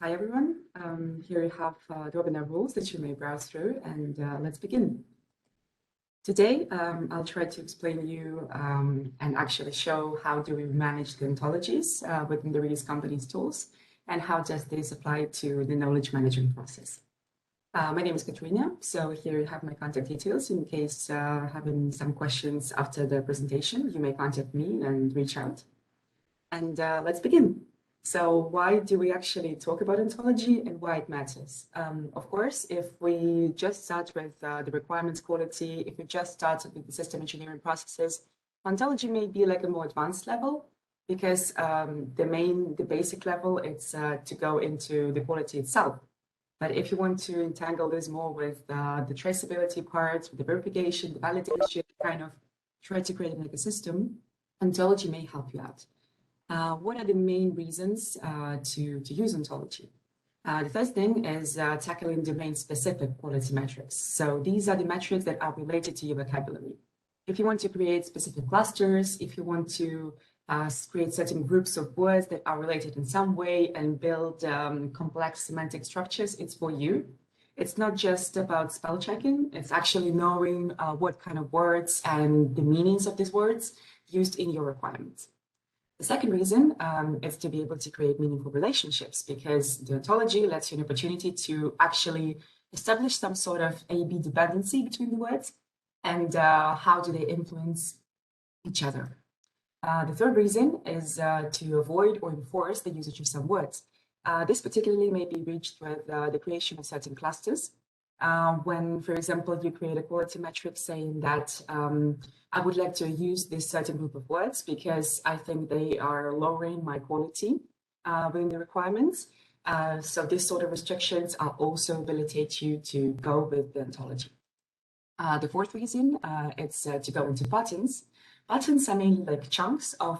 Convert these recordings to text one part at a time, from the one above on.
Hi everyone. Here you have the webinar rules that you may browse through, and let's begin. Today, I'll try to explain you and actually show how do we manage the ontologies within the Redis company's tools, and how does this apply to the knowledge management process. My name is Katrina, so here you have my contact details. In case having some questions after the presentation, you may contact me and reach out. And let's begin. So why do we actually talk about ontology and why it matters? Of course, if we just start with the requirements quality, if we just start with the system engineering processes, ontology may be like a more advanced level, because the basic level, it's to go into the quality itself. But if you want to entangle this more with the traceability parts, with the verification, the validation, kind of try to create like a system, ontology may help you out. What are the main reasons to use ontology? The first thing is tackling domain-specific quality metrics. So these are the metrics that are related to your vocabulary. If you want to create specific clusters, if you want to create certain groups of words that are related in some way and build complex semantic structures, it's for you. It's not just about spell checking, it's actually knowing what kind of words and the meanings of these words used in your requirements. The second reason is to be able to create meaningful relationships, because the ontology lets you an opportunity to actually establish some sort of A-B dependency between the words and how do they influence each other. The third reason is to avoid or enforce the usage of some words. This particularly may be reached with the creation of certain clusters. When, for example, you create a quality metric saying that I would like to use this certain group of words because I think they are lowering my quality within the requirements. So these sort of restrictions are also habilitate you to go with the ontology. The fourth reason is to go into patterns. Patterns are mainly like chunks of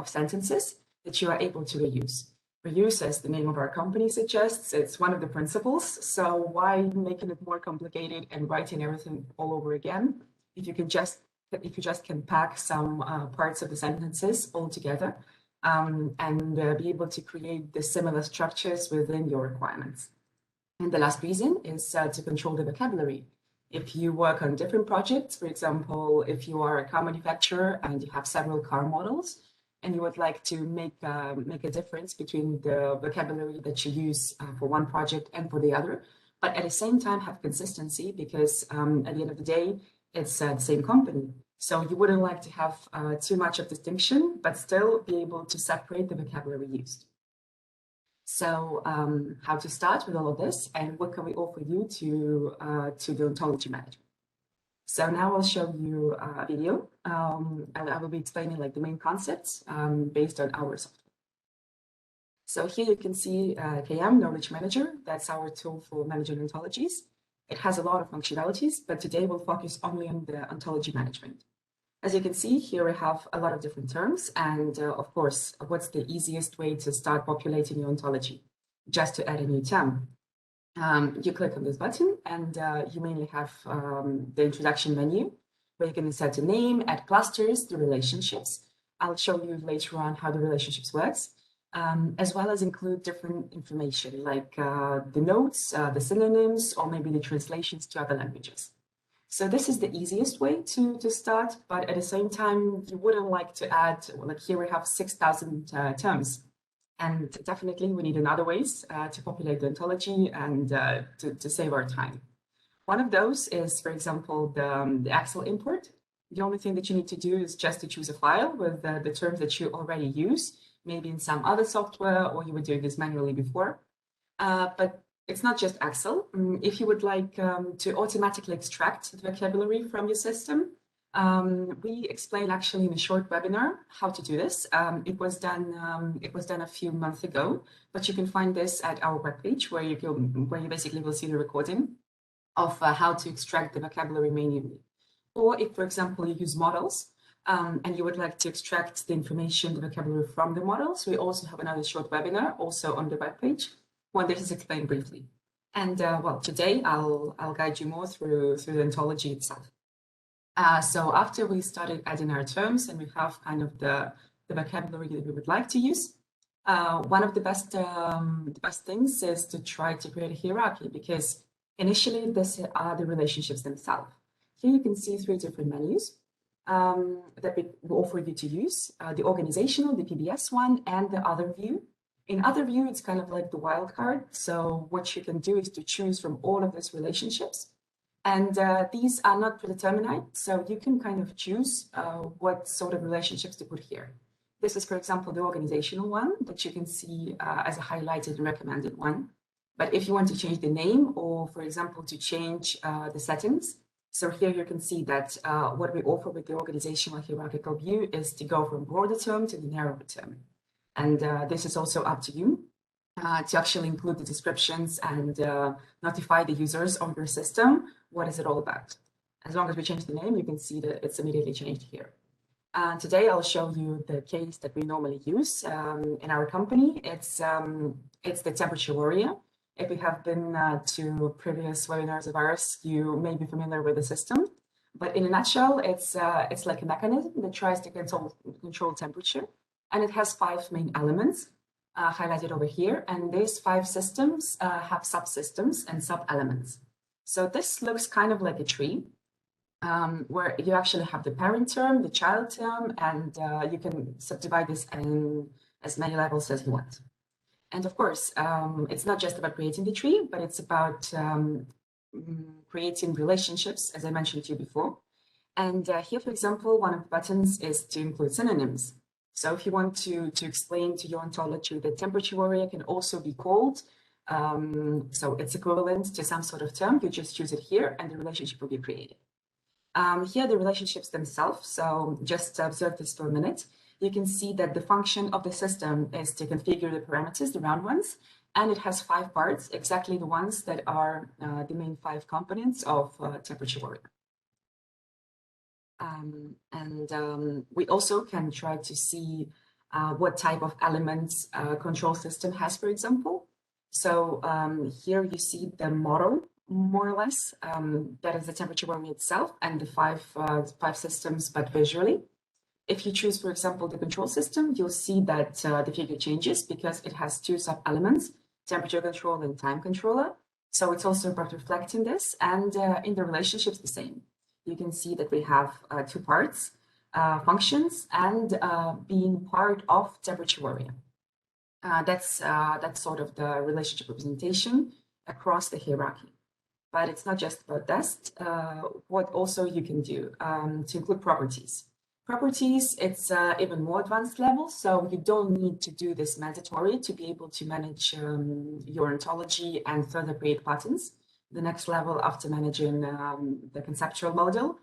sentences that you are able to reuse. Reuse, as the name of our company suggests, it's one of the principles. So why making it more complicated and writing everything all over again? If you just can pack some parts of the sentences all together and be able to create the similar structures within your requirements. And the last reason is to control the vocabulary. If you work on different projects, for example, if you are a car manufacturer and you have several car models, and you would like to make a difference between the vocabulary that you use for one project and for the other, but at the same time have consistency, because at the end of the day, it's the same company. So you wouldn't like to have too much of distinction, but still be able to separate the vocabulary used. So how to start with all of this, and what can we offer you to the ontology management? So now I'll show you a video, and I will be explaining like the main concepts based on our software. So here you can see KM, Knowledge Manager. That's our tool for managing ontologies. It has a lot of functionalities, but today we'll focus only on the ontology management. As you can see, here we have a lot of different terms. And of course, what's the easiest way to start populating your ontology? Just to add a new term. You click on this button and you mainly have the introduction menu where you can insert a name, add clusters, the relationships. I'll show you later on how the relationships works, as well as include different information like the notes, the synonyms, or maybe the translations to other languages. So this is the easiest way to start, but at the same time, you wouldn't like to add, like here we have 6,000 terms. And definitely we need another ways to populate the ontology and to save our time. One of those is, for example, the Excel import. The only thing that you need to do is just to choose a file with the terms that you already use, maybe in some other software, or you were doing this manually before. But it's not just Excel. If you would like to automatically extract the vocabulary from your system, we explained actually in a short webinar how to do this. It was done a few months ago, but you can find this at our webpage where you basically will see the recording of how to extract the vocabulary manually. Or if, for example, you use models and you would like to extract the information, the vocabulary from the models, we also have another short webinar also on the webpage where this is explained briefly. And well, today I'll guide you more through the ontology itself. So after we started adding our terms and we have kind of the vocabulary that we would like to use, One of the best things is to try to create a hierarchy, because initially this are the relationships themselves. Here you can see 3 different menus that we offer you to use: the organizational, the PBS one, and the other view. In other view, it's kind of like the wildcard. So what you can do is to choose from all of these relationships. And these are not predetermined, so you can kind of choose what sort of relationships to put here. This is, for example, the organizational one that you can see as a highlighted recommended one. But if you want to change the name, or, for example, to change the settings, so here you can see that what we offer with the organizational hierarchical view is to go from broader term to the narrower term. And this is also up to you to actually include the descriptions and notify the users of your system what is it all about. As long as we change the name, you can see that it's immediately changed here. Today, I'll show you the case that we normally use in our company. It's the temperature warrior. If you have been to previous webinars of ours, you may be familiar with the system. But in a nutshell, it's like a mechanism that tries to control temperature. And it has 5 main elements highlighted over here. And these 5 systems have subsystems and sub-elements. So this looks kind of like a tree, where you actually have the parent term, the child term, and you can subdivide this in as many levels as you want. And of course, it's not just about creating the tree, but it's about creating relationships, as I mentioned to you before. And here, for example, one of the buttons is to include synonyms. So if you want to explain to your ontology that temperature warrior can also be called, so it's equivalent to some sort of term, you just choose it here and the relationship will be created. Here are the relationships themselves. So just observe this for a minute. You can see that the function of the system is to configure the parameters, the round ones, and it has 5 parts, exactly the ones that are the main 5 components of temperature warrior. We also can try to see what type of elements control system has, for example. So here you see the model, more or less, that is the temperature warrior itself and the 5 systems, but visually. If you choose, for example, the control system, you'll see that the figure changes because it has 2 sub-elements, temperature control and time controller. So it's also about reflecting this, and in the relationships, the same. You can see that we have 2 parts, functions, and being part of temperature warrior. That's sort of the relationship representation across the hierarchy. But it's not just about that. What also you can do to include properties. Properties, it's even more advanced level, so you don't need to do this mandatory to be able to manage your ontology and further create patterns. The next level after managing the conceptual model.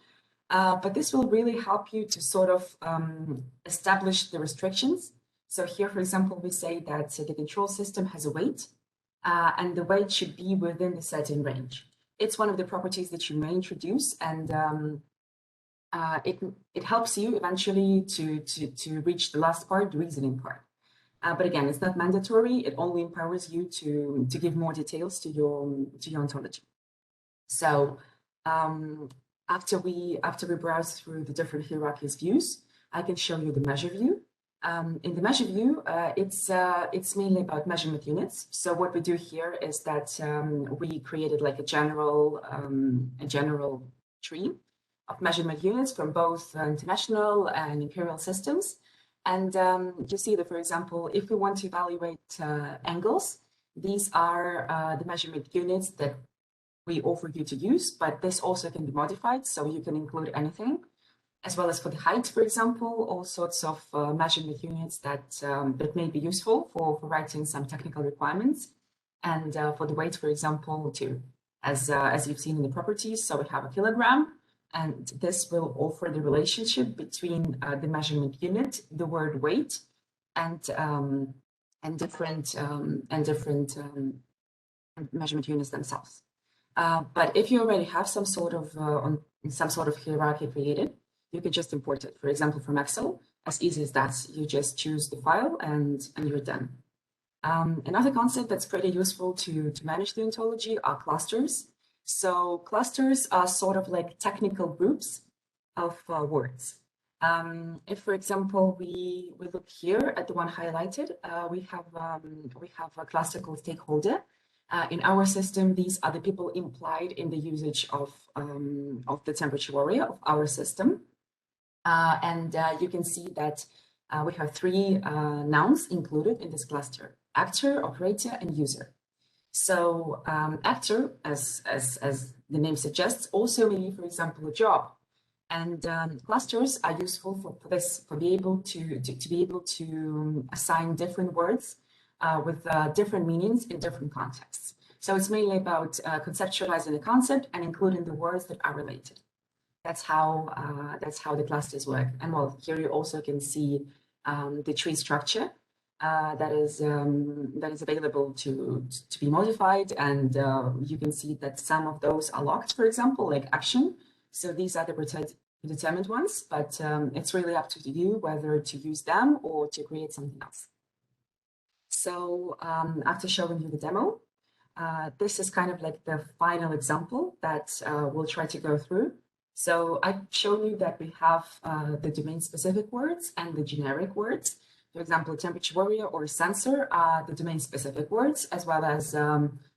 But this will really help you to sort of establish the restrictions. So here, for example, we say that the control system has a weight, and the weight should be within the certain range. It's one of the properties that you may introduce, and it helps you eventually to reach the last part, the reasoning part. But again, it's not mandatory. It only empowers you to give more details to your ontology. So after we browse through the different hierarchies views, I can show you the measure view. In the measure view, it's mainly about measurement units. So what we do here is that we created like a general tree of measurement units from both international and imperial systems. And you see that, for example, if we want to evaluate angles, these are the measurement units that we offer you to use, but this also can be modified, so you can include anything, as well as for the height, for example, all sorts of measurement units that may be useful for writing some technical requirements, and for the weight, for example, too, as you've seen in the properties. So we have a kilogram, and this will offer the relationship between the measurement unit, the word weight, and different measurement units themselves. But if you already have some sort of hierarchy created, you can just import it. For example, from Excel, as easy as that. You just choose the file and you're done. Another concept that's pretty useful to manage the ontology are clusters. So clusters are sort of like technical groups of words. If, for example, we look here at the one highlighted, we have a classical stakeholder. In our system, these are the people implied in the usage of the temperature warrior of our system. And you can see that we have three nouns included in this cluster: actor, operator, and user. So actor, as the name suggests, also means, for example, a job. And clusters are useful for this, for be able to assign different words with different meanings in different contexts. So it's mainly about conceptualizing a concept and including the words that are related. That's how the clusters work. And well, here you also can see the tree structure that is available to be modified, and you can see that some of those are locked, for example, like action. So these are the predetermined ones, but it's really up to you whether to use them or to create something else. So after showing you the demo, this is kind of like the final example that we'll try to go through. So I've shown you that we have the domain-specific words and the generic words. For example, temperature warrior or sensor are the domain-specific words, as well as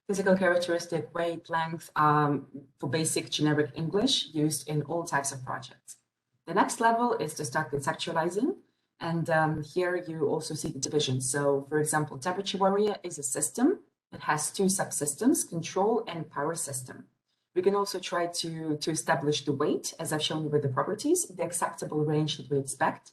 physical characteristic, weight, length, for basic generic English used in all types of projects. The next level is to start conceptualizing. And here you also see the division. So for example, temperature warrior is a system. It has two subsystems, control and power system. We can also try to establish the weight, as I've shown you with the properties, the acceptable range that we expect,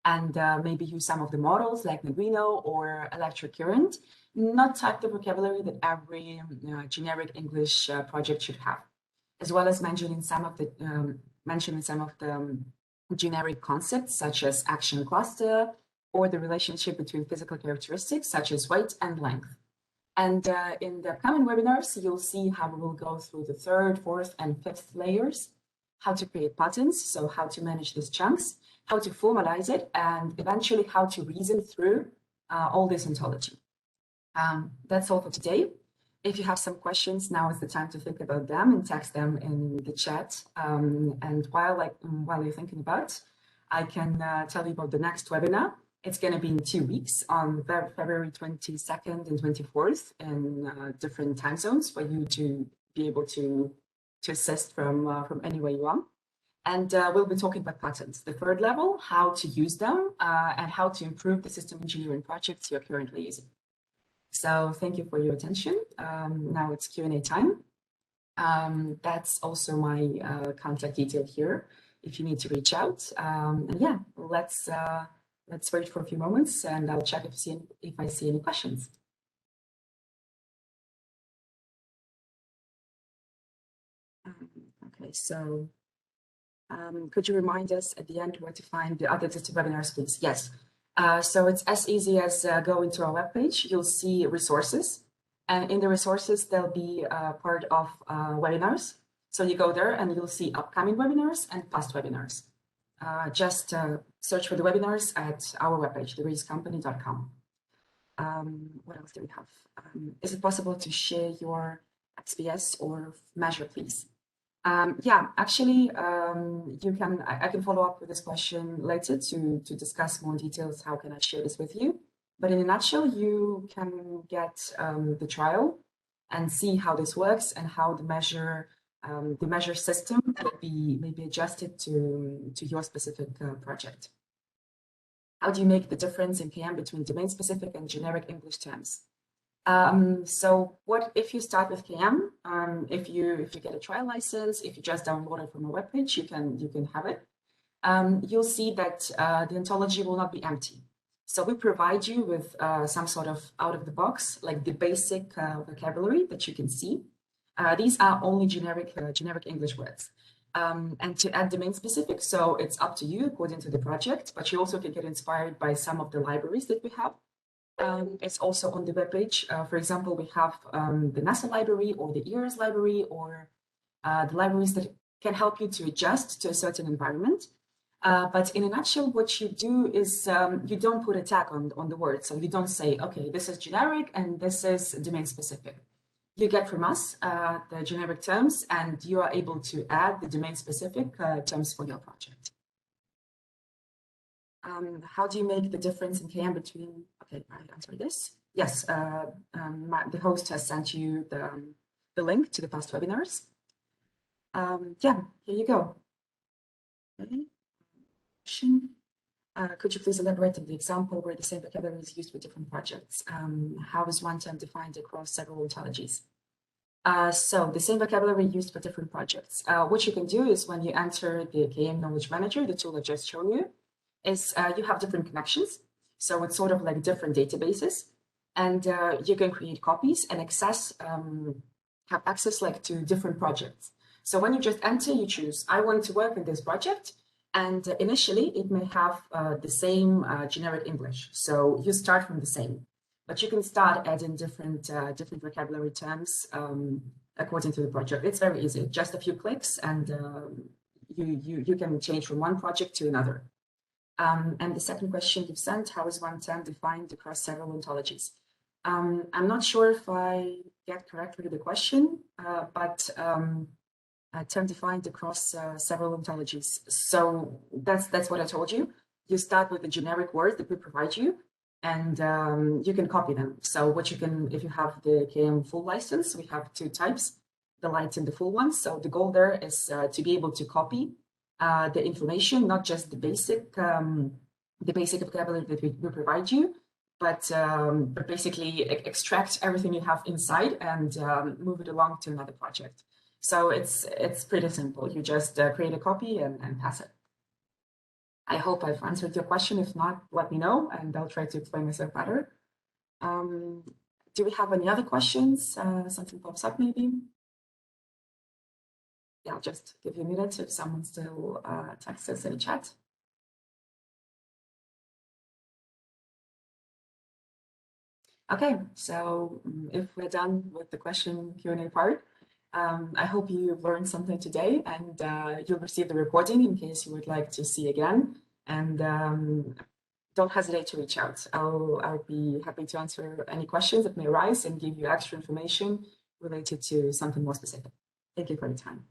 and maybe use some of the models like Negrino or electric current, not type the vocabulary that every generic English project should have, as well as mentioning some of the generic concepts such as action cluster or the relationship between physical characteristics such as weight and length. And in the upcoming webinars, you'll see how we will go through the third, fourth, and fifth layers, how to create patterns, so how to manage these chunks, how to formalize it, and eventually how to reason through all this ontology. That's all for today. If you have some questions, now is the time to think about them and text them in the chat. And while you're thinking about it, I can tell you about the next webinar. It's going to be in 2 weeks on February 22nd and 24th in different time zones for you to be able to assist from anywhere you are. And we'll be talking about patterns, the third level, how to use them, and how to improve the system engineering projects you're currently using. So thank you for your attention. Now it's Q&A time. That's also my contact detail here if you need to reach out. And yeah, let's wait for a few moments and I'll check if I see any questions. Okay, so could you remind us at the end where to find the other existing webinars, please? Yes. So it's as easy as going to our webpage. You'll see resources, and in the resources, there'll be part of webinars. So you go there and you'll see upcoming webinars and past webinars. Just search for the webinars at our webpage, thereasecompany.com. What else do we have? Is it possible to share your XPS or measure, please? Yeah, actually, I can follow up with this question later to discuss more details. How can I share this with you? But in a nutshell, you can get the trial and see how this works and how the measure system may be adjusted to your specific project. How do you make the difference in KM between domain-specific and generic English terms? So what if you start with KM? If you get a trial license, if you just download it from a webpage, you can have it. You'll see that the ontology will not be empty. So we provide you with some sort of out of the box, like the basic vocabulary that you can see. These are only generic English words. And to add domain specific, so it's up to you according to the project, but you also can get inspired by some of the libraries that we have. It's also on the webpage. For example, we have the NASA library or the ERS library or the libraries that can help you to adjust to a certain environment. But in a nutshell, what you do is you don't put a tag on the word. So you don't say, okay, this is generic and this is domain specific. You get from us the generic terms and you are able to add the domain specific terms for your project. How do you make the difference in KM between, okay, I answered this. Yes, the host has sent you the link to the past webinars. Yeah, here you go. Okay. Could you please elaborate on the example where the same vocabulary is used for different projects? How is one term defined across several ontologies? So the same vocabulary used for different projects. What you can do is when you enter the KM Knowledge Manager, the tool I just showed you, is you have different connections. So it's sort of like different databases. And you can create copies and have access like to different projects. So when you just enter, you choose, I want to work in this project. And initially, it may have the same generic English. So you start from the same. But you can start adding different vocabulary terms according to the project. It's very easy, just a few clicks, and you can change from one project to another. And the second question you've sent, how is one term defined across several ontologies? I'm not sure if I get correctly the question, but term defined across several ontologies. So that's what I told you. You start with the generic words that we provide you, and you can copy them. So what you can, if you have the KM full license, we have two types, the light and the full one. So the goal there is to be able to copy the information, not just the basic vocabulary that we provide you, but basically extract everything you have inside and move it along to another project. So it's pretty simple. You just create a copy and pass it. I hope I've answered your question. If not, let me know, and I'll try to explain myself better. Do we have any other questions? Something pops up, maybe? Yeah, I'll just give you a minute if someone still texts us in the chat. Okay, so if we're done with the question Q&A part, I hope you've learned something today, and you'll receive the recording in case you would like to see again. And don't hesitate to reach out. I'll be happy to answer any questions that may arise and give you extra information related to something more specific. Thank you for your time.